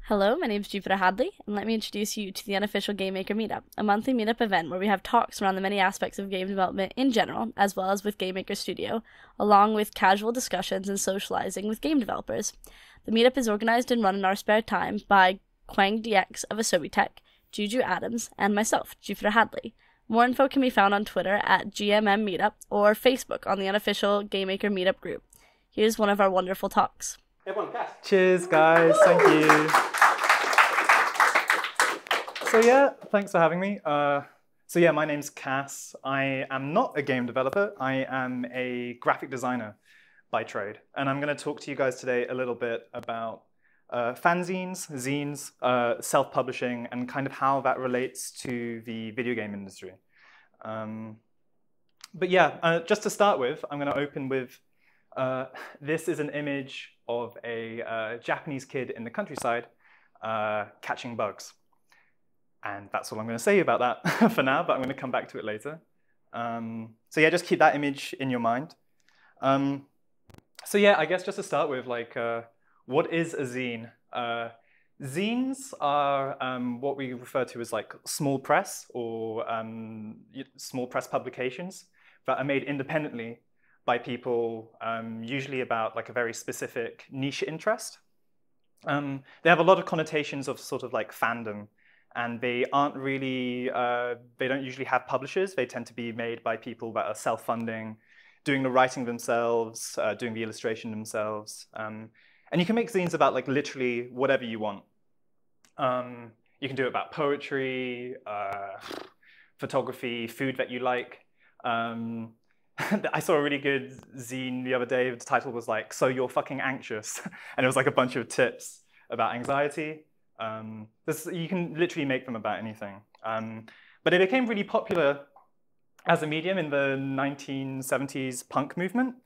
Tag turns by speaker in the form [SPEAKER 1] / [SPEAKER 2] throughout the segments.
[SPEAKER 1] Hello, my name is Jupiter Hadley, and let me introduce you to the unofficial Game Maker Meetup, a monthly meetup event where we have talks around the many aspects of game development in general, as well as with Game Maker Studio, along with casual discussions and socializing with game developers. The meetup is organized and run in our spare time by Quang DX of Asobi Tech, Juju Adams, and myself, Jupiter Hadley. More info can be found on Twitter at GMMeetup or Facebook on the unofficial Game Maker Meetup group. Here's one of our wonderful talks.
[SPEAKER 2] Cheers, guys. Thank you. So yeah, thanks for having me. My name's Cass. I am not a game developer. I am a graphic designer by trade. And I'm going to talk to you guys today a little bit about fanzines, zines, self-publishing, and kind of how that relates to the video game industry. Just to start with, I'm going to open with this is an image of a Japanese kid in the countryside catching bugs. And that's all I'm going to say about that for now, but I'm going to come back to it later. Just keep that image in your mind. I guess just to start with, what is a zine? Zines are what we refer to as like small press or small press publications that are made independently by people, usually about like a very specific niche interest. They have a lot of connotations of sort of like fandom, and they aren't really, they don't usually have publishers. They tend to be made by people that are self-funding, doing the writing themselves, doing the illustration themselves. And you can make zines about like literally whatever you want. You can do it about poetry, photography, food that you like. I saw a really good zine the other day. The title was like, "So You're Fucking Anxious." And it was like a bunch of tips about anxiety. You can literally make them about anything. But it became really popular as a medium in the 1970s punk movement.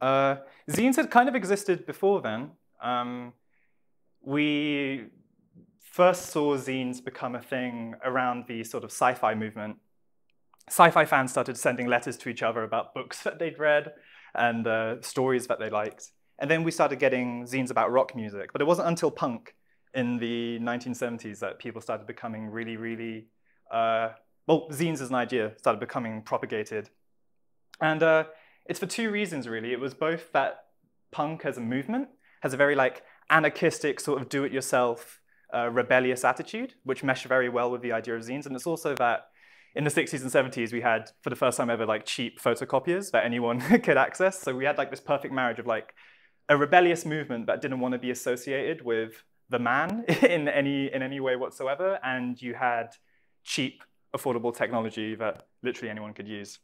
[SPEAKER 2] Zines had kind of existed before then. We first saw zines become a thing around the sort of sci-fi movement. Sci-fi fans started sending letters to each other about books that they'd read and stories that they liked. And then we started getting zines about rock music. But it wasn't until punk in the 1970s that people started becoming really, zines as an idea started becoming propagated. And it's for two reasons, really. It was both that punk as a movement has a very like anarchistic sort of do-it-yourself rebellious attitude, which meshed very well with the idea of zines. And it's also that in the 60s and 70s, we had, for the first time ever, like cheap photocopiers that anyone could access. So we had like this perfect marriage of like a rebellious movement that didn't want to be associated with the man in any way whatsoever, and you had cheap, affordable technology that literally anyone could use.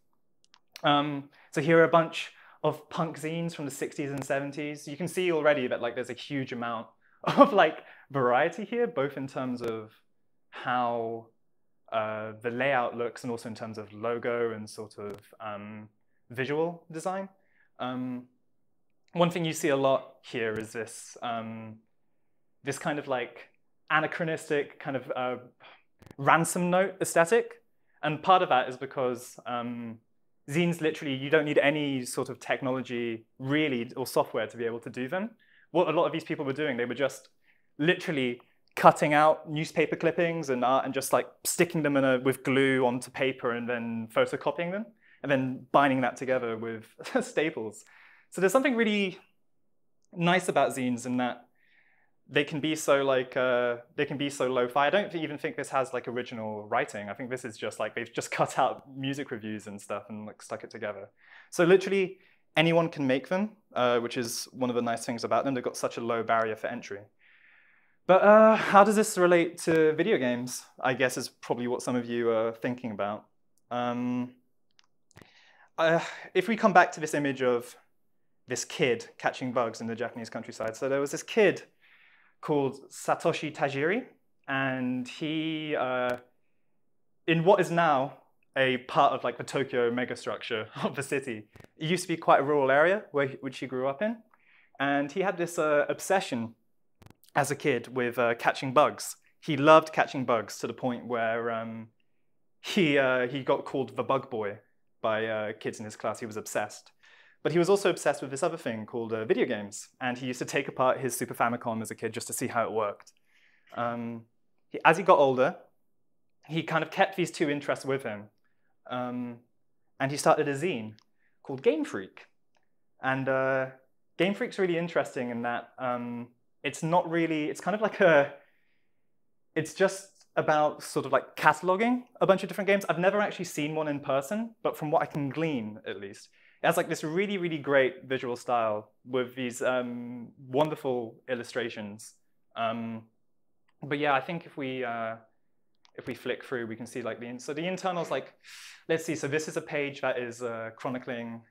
[SPEAKER 2] So here are a bunch of punk zines from the 60s and 70s. You can see already that like there's a huge amount of like variety here, both in terms of how the layout looks and also in terms of logo and sort of visual design. One thing you see a lot here is this this kind of like anachronistic kind of ransom note aesthetic. And part of that is because zines literally, you don't need any sort of technology really or software to be able to do them. What a lot of these people were doing, they were just literally cutting out newspaper clippings and art and just like sticking them with glue onto paper and then photocopying them and then binding that together with staples. So there's something really nice about zines in that they can be so like they can be so lo-fi. I don't even think this has like original writing. I think this is just like they've just cut out music reviews and stuff and like stuck it together. So literally anyone can make them, which is one of the nice things about them. They've got such a low barrier for entry. But how does this relate to video games? I guess is probably what some of you are thinking about. If we come back to this image of this kid catching bugs in the Japanese countryside. So there was this kid called Satoshi Tajiri, and he, in what is now a part of like the Tokyo megastructure of the city, it used to be quite a rural area which he grew up in. And he had this obsession as a kid with catching bugs. He loved catching bugs to the point where he got called the bug boy by kids in his class. He was obsessed. But he was also obsessed with this other thing called video games. And he used to take apart his Super Famicom as a kid just to see how it worked. As he got older, he kind of kept these two interests with him. And he started a zine called Game Freak. And Game Freak's really interesting in that it's not really, it's kind of like it's just about sort of like cataloging a bunch of different games. I've never actually seen one in person, but from what I can glean, at least, it has like this really, really great visual style with these wonderful illustrations. But yeah, I think if we flick through, we can see like the internals, like, let's see. So this is a page that is chronicling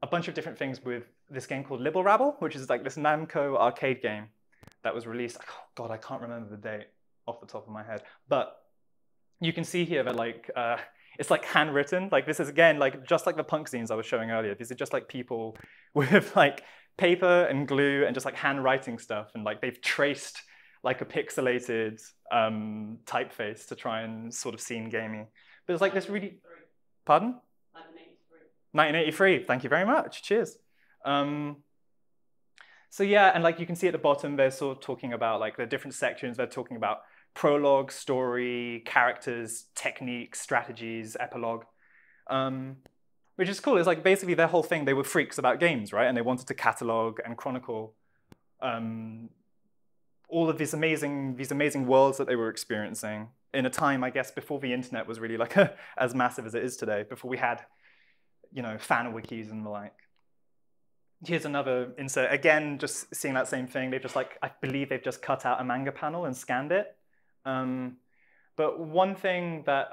[SPEAKER 2] a bunch of different things with this game called Libble Rabble, which is like this Namco arcade game that was released. Oh, God, I can't remember the date off the top of my head. But you can see here that like it's like handwritten. Like this is again like just like the punk zines I was showing earlier. These are just like people with like paper and glue and just like handwriting stuff, and like they've traced like a pixelated typeface to try and sort of seem gamey. But it's like this really, pardon? 1983, thank you very much, cheers. So yeah, and like you can see at the bottom, they're sort of talking about like the different sections. They're talking about prologue, story, characters, techniques, strategies, epilogue, which is cool. It's like basically their whole thing, they were freaks about games, right? And they wanted to catalog and chronicle all of these amazing worlds that they were experiencing in a time, I guess, before the internet was really like as massive as it is today, before we had, you know, fan wikis and the like. Here's another insert. Again, just seeing that same thing. They've just like, I believe they've just cut out a manga panel and scanned it. But one thing that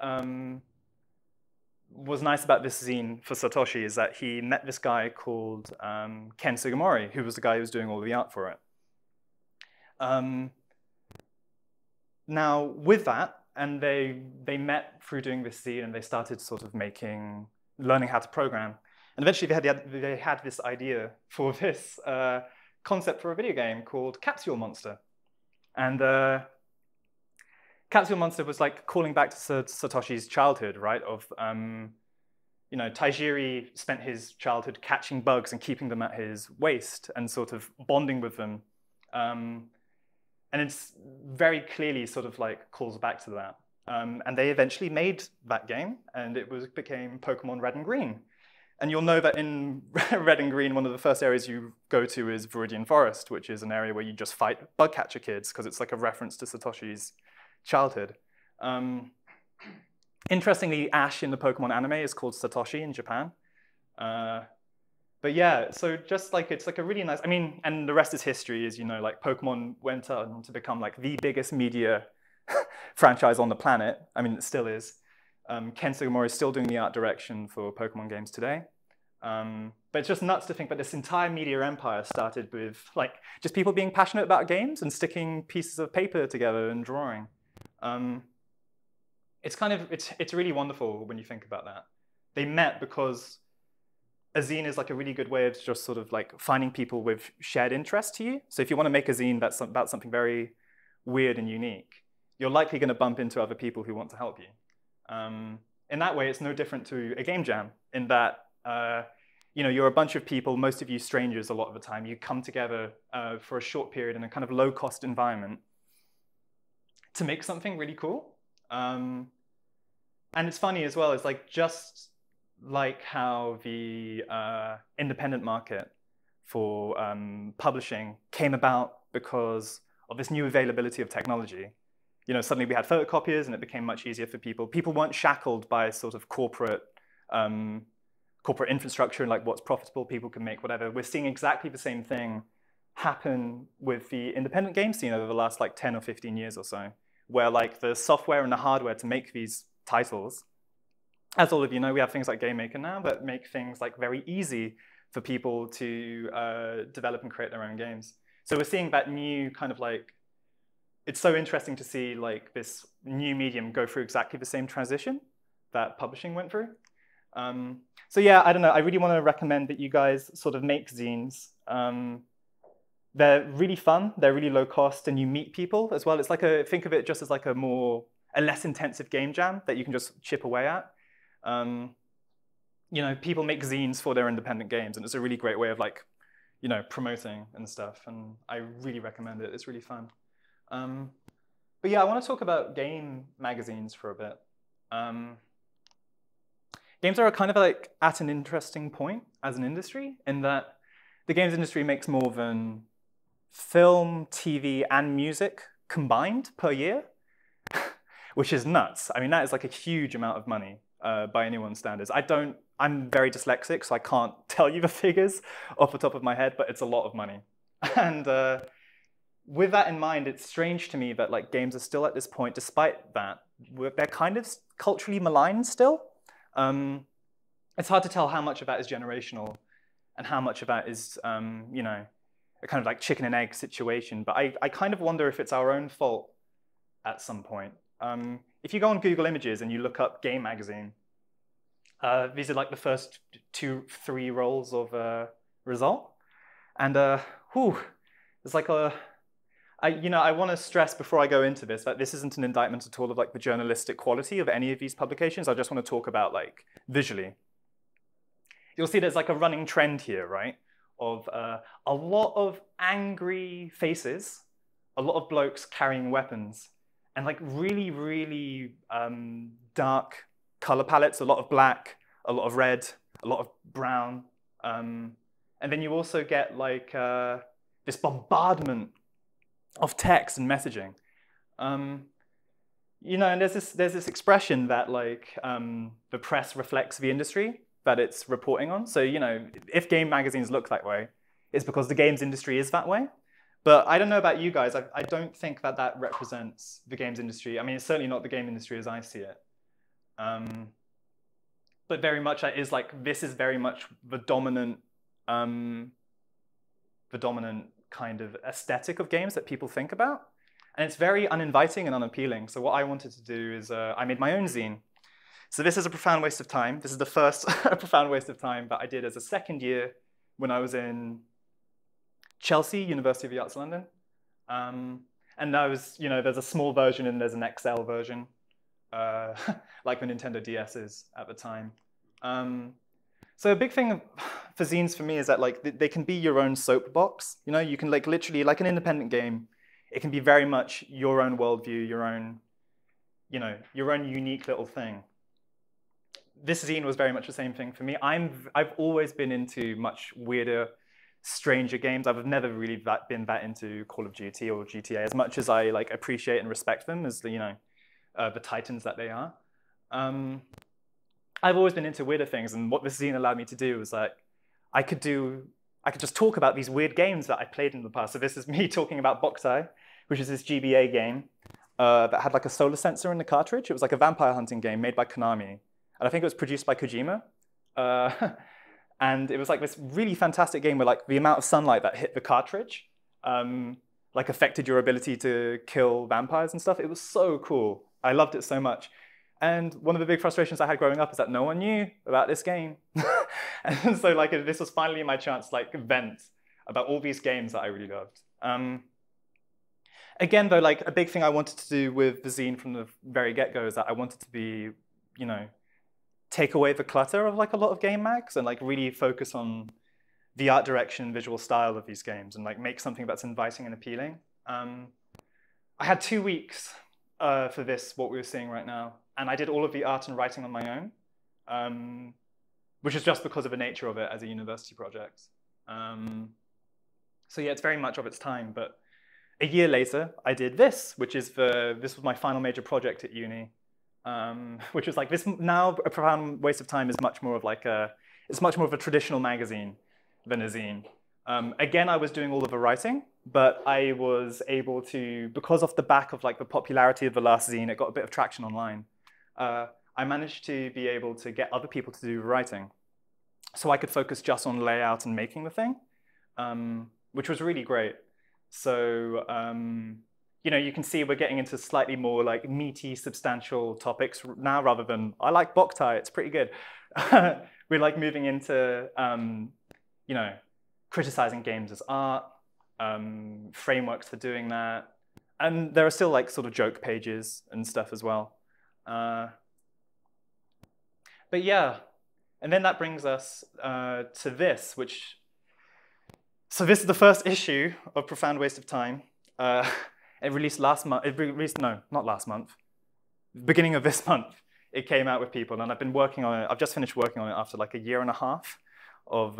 [SPEAKER 2] was nice about this zine for Satoshi is that he met this guy called Ken Sugimori, who was the guy who was doing all the art for it. Now, with that, and they met through doing this zine, and they started sort of learning how to program. And eventually they had this idea for this concept for a video game called Capsule Monster. And Capsule Monster was like calling back to Satoshi's childhood, right? Of, you know, Taijiri spent his childhood catching bugs and keeping them at his waist and sort of bonding with them. And it's very clearly sort of like calls back to that. And they eventually made that game, and it became Pokemon Red and Green. And you'll know that in Red and Green, one of the first areas you go to is Viridian Forest, which is an area where you just fight bug catcher kids, because it's like a reference to Satoshi's childhood. Interestingly, Ash in the Pokemon anime is called Satoshi in Japan. But yeah, so just like, it's like a really nice, I mean, and the rest is history, as you know, like Pokemon went on to become like the biggest media franchise on the planet. I mean, it still is. Ken Sugimori is still doing the art direction for Pokemon games today. But it's just nuts to think that this entire media empire started with like just people being passionate about games and sticking pieces of paper together and drawing. It's really wonderful when you think about that. They met because a zine is like a really good way of just sort of like finding people with shared interest to you. So if you want to make a zine that's about something very weird and unique, you're likely going to bump into other people who want to help you. In that way, it's no different to a game jam in that you know, you're a bunch of people, most of you strangers a lot of the time. You come together for a short period in a kind of low-cost environment to make something really cool. And it's funny as well, it's like just like how the independent market for publishing came about because of this new availability of technology. You know, suddenly we had photocopiers and it became much easier for people. People weren't shackled by sort of corporate infrastructure and like what's profitable, people can make whatever. We're seeing exactly the same thing happen with the independent game scene over the last like 10 or 15 years or so, where like the software and the hardware to make these titles, as all of you know, we have things like GameMaker now that make things like very easy for people to develop and create their own games. So we're seeing that new kind of like, it's so interesting to see like this new medium go through exactly the same transition that publishing went through. So yeah, I don't know, I really want to recommend that you guys sort of make zines. They're really fun, they're really low cost, and you meet people as well. It's like think of it just as like a less intensive game jam that you can just chip away at. You know, people make zines for their independent games, and it's a really great way of like, you know, promoting and stuff. And I really recommend it. It's really fun. But yeah, I want to talk about game magazines for a bit. Games are kind of like at an interesting point as an industry in that the games industry makes more than film, TV, and music combined per year, which is nuts. I mean, that is like a huge amount of money by anyone's standards. I'm very dyslexic, so I can't tell you the figures off the top of my head, but it's a lot of money. And with that in mind, it's strange to me that like games are still at this point, despite that, they're kind of culturally maligned still. It's hard to tell how much of that is generational and how much of that is, you know, a kind of like chicken and egg situation. But I kind of wonder if it's our own fault at some point. If you go on Google Images and you look up game magazine, these are like the first 2-3 roles of result. And there's like I want to stress before I go into this that this isn't an indictment at all of like the journalistic quality of any of these publications. I just want to talk about like visually. You'll see there's like a running trend here, right? Of a lot of angry faces, a lot of blokes carrying weapons, and like really, really dark color palettes, a lot of black, a lot of red, a lot of brown. And then you also get like this bombardment of text and messaging. You know, and there's this expression that like the press reflects the industry that it's reporting on. So, you know, if game magazines look that way, it's because the games industry is that way. But I don't know about you guys. I don't think that that represents the games industry. I mean, it's certainly not the game industry as I see it. But very much that is like, this is very much the dominant kind of aesthetic of games that people think about. And it's very uninviting and unappealing. So what I wanted to do is I made my own zine. So this is a profound waste of time. This is the first profound waste of time that I did as a second year when I was in Chelsea, University of the Arts London. And that was, you know, there's a small version and there's an XL version, like the Nintendo DS's at the time. So a big thing for zines for me is that like they can be your own soapbox. You know, you can like literally, like an independent game, it can be very much your own worldview, your own, you know, your own unique little thing. This zine was very much the same thing for me. I've always been into much weirder, stranger games. I've never really been that into Call of Duty or GTA as much as I like appreciate and respect them as the, you know, the titans that they are. I've always been into weirder things, and what this zine allowed me to do was like, I could just talk about these weird games that I played in the past. So this is me talking about Boktai, which is this GBA game that had like a solar sensor in the cartridge. It was like a vampire hunting game made by Konami. And I think it was produced by Kojima. And it was like this really fantastic game where like the amount of sunlight that hit the cartridge like affected your ability to kill vampires and stuff. It was so cool. I loved it so much. And one of the big frustrations I had growing up is that no one knew about this game. And so like this was finally my chance to like vent about all these games that I really loved. Again, though, like a big thing I wanted to do with the zine from the very get-go is that I wanted to be, you know, take away the clutter of like a lot of game mags and like really focus on the art direction, visual style of these games and like make something that's inviting and appealing. I had 2 weeks for this, what we were seeing right now. And I did all of the art and writing on my own, which is just because of the nature of it as a university project. So yeah, it's very much of its time. But a year later, I did this, which is this was my final major project at uni, which was like this. Now, A Profound Waste of Time is much more of like it's much more of a traditional magazine than a zine. Again, I was doing all of the writing, but I was able to, because off the back of like the popularity of the last zine, it got a bit of traction online. I managed to be able to get other people to do writing. So I could focus just on layout and making the thing, which was really great. So, you know, you can see we're getting into slightly more like meaty, substantial topics now rather than, I like Boktai, it's pretty good. We're like moving into, you know, criticizing games as art, frameworks for doing that. And there are still like sort of joke pages and stuff as well. But yeah, and then that brings us to this, so this is the first issue of Profound Waste of Time. It released last month. It released, no, not last month. Beginning of this month, it came out with people, and I've been working on it. I've just finished working on it after like a year and a half of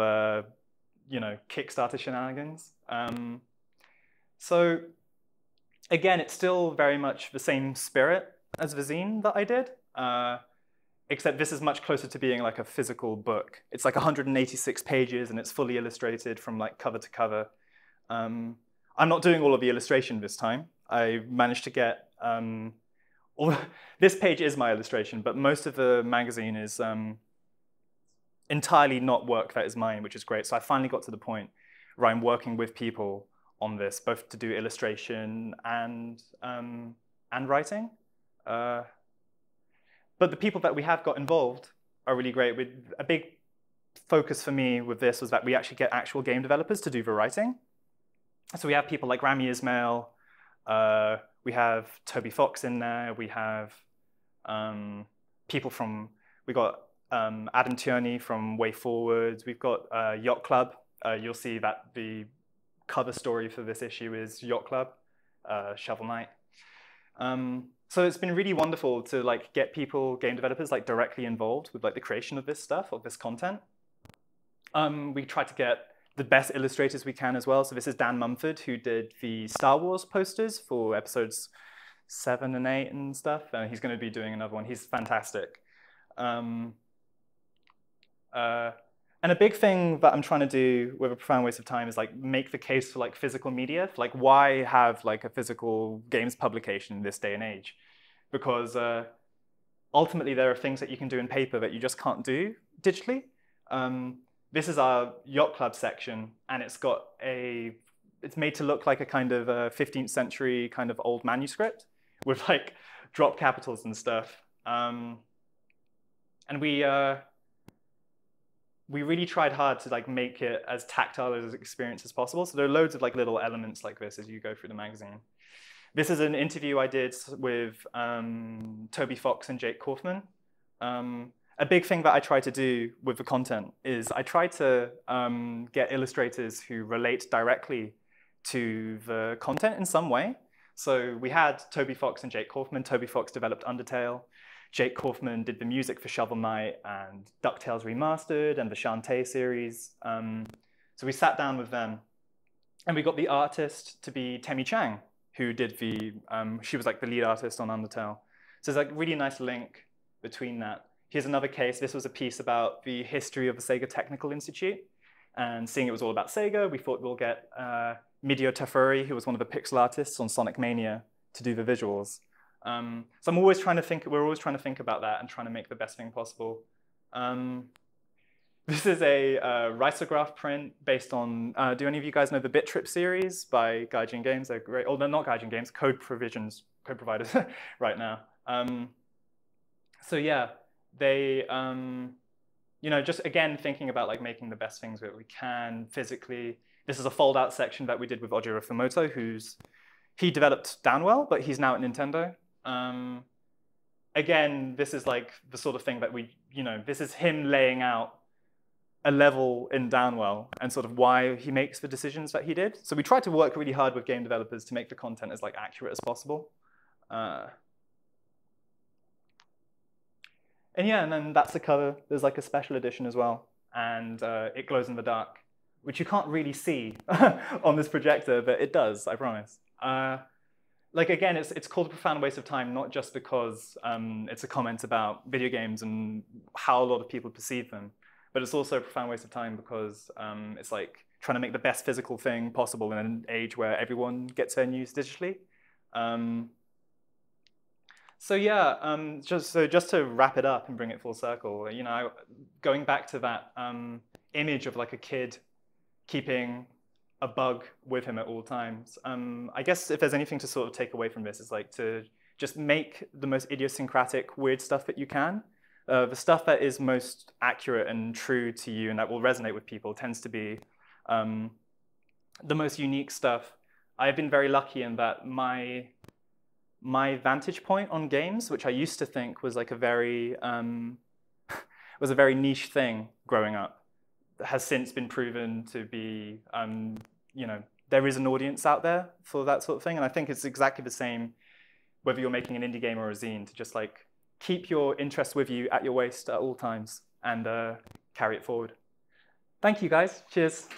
[SPEAKER 2] Kickstarter shenanigans. So again, it's still very much the same spirit as the zine that I did, except this is much closer to being like a physical book. It's like 186 pages, and it's fully illustrated from like cover to cover. I'm not doing all of the illustration this time. I managed to get this page is my illustration, but most of the magazine is entirely not work that is mine, which is great. So I finally got to the point where I'm working with people on this, both to do illustration and writing. But the people that we have got involved are really great. A big focus for me with this was that we actually get actual game developers to do the writing. So we have people like Rami Ismail, we have Toby Fox in there, we have people from, we got Adam Tierney from Way Forward, we've got Yacht Club. You'll see that the cover story for this issue is Yacht Club, Shovel Knight. So it's been really wonderful to like get people, game developers, like directly involved with like the creation of this stuff, of this content. We try to get the best illustrators we can as well. So this is Dan Mumford, who did the Star Wars posters for episodes 7 and 8 and stuff. He's going to be doing another one. He's fantastic. And a big thing that I'm trying to do with A Profound Waste of Time is like make the case for like physical media. For, like why have like a physical games publication in this day and age? Because ultimately there are things that you can do in paper that you just can't do digitally. This is our Yacht Club section, and it's made to look like a kind of 15th century kind of old manuscript with like drop capitals and stuff. And we really tried hard to like make it as tactile as experience as possible. So there are loads of like little elements like this as you go through the magazine. This is an interview I did with Toby Fox and Jake Kaufman. A big thing that I try to do with the content is I try to get illustrators who relate directly to the content in some way. So we had Toby Fox and Jake Kaufman. Toby Fox developed Undertale. Jake Kaufman did the music for Shovel Knight and DuckTales Remastered and the Shantae series. So we sat down with them, and we got the artist to be Temi Chang, who did she was like the lead artist on Undertale. So there's like a really nice link between that. Here's another case. This was a piece about the history of the Sega Technical Institute. And seeing it was all about Sega, we thought we'll get Midio Tafuri, who was one of the pixel artists on Sonic Mania, to do the visuals. So we're always trying to think about that and trying to make the best thing possible. This is a risograph print based on, do any of you guys know the Bit Trip series by Gaijin Games? They're great, oh, they're not Gaijin Games, code providers right now. So yeah, they, just again, thinking about like making the best things that we can physically. This is a fold out section that we did with Ojiro Fumoto, he developed Downwell, but he's now at Nintendo. Again, this is like the sort of thing that this is him laying out a level in Downwell and sort of why he makes the decisions that he did. So we tried to work really hard with game developers to make the content as like accurate as possible. And yeah, and then that's the cover. There's like a special edition as well, and it glows in the dark, which you can't really see on this projector, but it does, I promise. Like again, it's called A Profound Waste of Time, not just because it's a comment about video games and how a lot of people perceive them, but it's also a profound waste of time because it's like trying to make the best physical thing possible in an age where everyone gets their news digitally. So yeah, just to wrap it up and bring it full circle, going back to that image of like a kid keeping a bug with him at all times. I guess if there's anything to sort of take away from this, is like to just make the most idiosyncratic, weird stuff that you can. The stuff that is most accurate and true to you and that will resonate with people tends to be the most unique stuff. I've been very lucky in that my vantage point on games, which I used to think was like a very niche thing growing up, has since been proven to be there is an audience out there for that sort of thing. And I think it's exactly the same whether you're making an indie game or a zine, to just like keep your interest with you at your waist at all times and carry it forward. Thank you, guys. Cheers.